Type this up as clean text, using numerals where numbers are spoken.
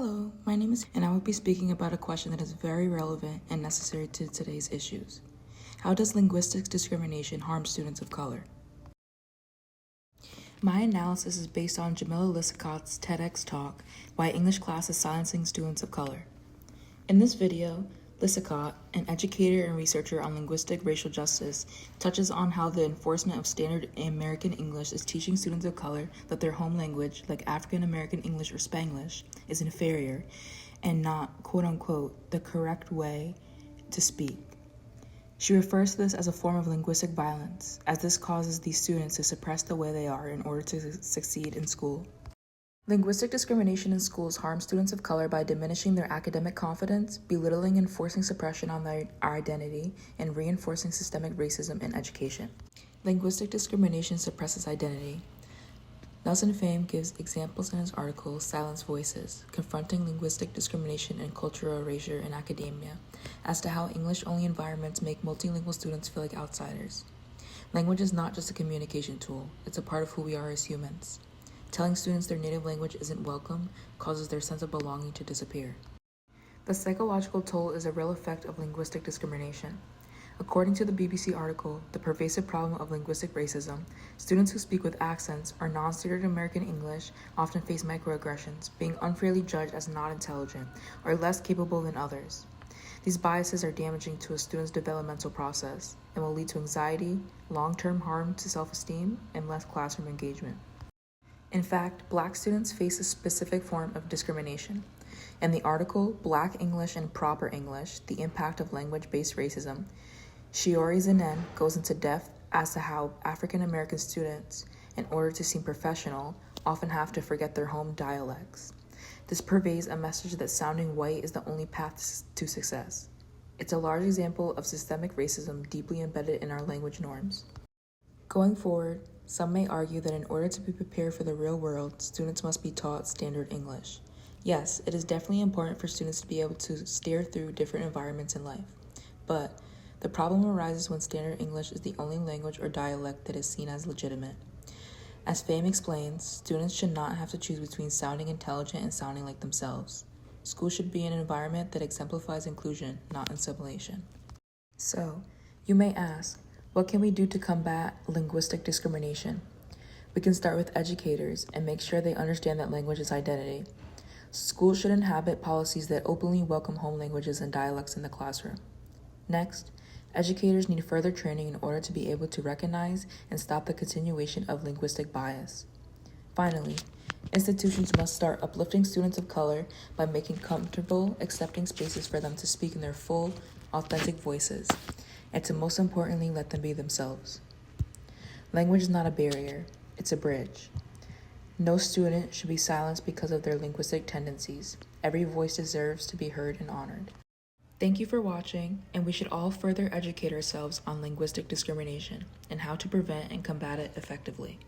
Hello, my name is, and I will be speaking about a question that is very relevant and necessary to today's issues. How does linguistic discrimination harm students of color? My analysis is based on Jamila Lissacott's TEDx talk, Why English Class is Silencing Students of Color. In this video, Lissacott, an educator and researcher on linguistic racial justice, touches on how the enforcement of standard American English is teaching students of color that their home language, like African American English or Spanglish, is inferior and not, quote-unquote, the correct way to speak. She refers to this as a form of linguistic violence, as this causes these students to suppress the way they are in order to succeed in school. Linguistic discrimination in schools harms students of color by diminishing their academic confidence, belittling and forcing suppression on their identity, and reinforcing systemic racism in education. Linguistic discrimination suppresses identity. Nelson Pham gives examples in his article, Silenced Voices, Confronting Linguistic Discrimination and Cultural Erasure in Academia, as to how English-only environments make multilingual students feel like outsiders. Language is not just a communication tool, it's a part of who we are as humans. Telling students their native language isn't welcome causes their sense of belonging to disappear. The psychological toll is a real effect of linguistic discrimination. According to the BBC article, The Pervasive Problem of Linguistic Racism, students who speak with accents or non-standard American English often face microaggressions, being unfairly judged as not intelligent or less capable than others. These biases are damaging to a student's developmental process and will lead to anxiety, long-term harm to self-esteem, and less classroom engagement. In fact, Black students face a specific form of discrimination. In the article, Black English and Proper English, The Impact of Language-Based Racism, Shiori Zinen goes into depth as to how African American students, in order to seem professional, often have to forget their home dialects. This purveys a message that sounding white is the only path to success. It's a large example of systemic racism deeply embedded in our language norms. Going forward, some may argue that in order to be prepared for the real world, students must be taught standard English. Yes, it is definitely important for students to be able to steer through different environments in life. But the problem arises when standard English is the only language or dialect that is seen as legitimate. As Pham explains, students should not have to choose between sounding intelligent and sounding like themselves. School should be an environment that exemplifies inclusion, not assimilation. So, you may ask, what can we do to combat linguistic discrimination? We can start with educators and make sure they understand that language is identity. Schools should inhabit policies that openly welcome home languages and dialects in the classroom. Next, educators need further training in order to be able to recognize and stop the continuation of linguistic bias. Finally, institutions must start uplifting students of color by making comfortable, accepting spaces for them to speak in their full, authentic voices, and to most importantly, let them be themselves. Language is not a barrier, it's a bridge. No student should be silenced because of their linguistic tendencies. Every voice deserves to be heard and honored. Thank you for watching, and we should all further educate ourselves on linguistic discrimination and how to prevent and combat it effectively.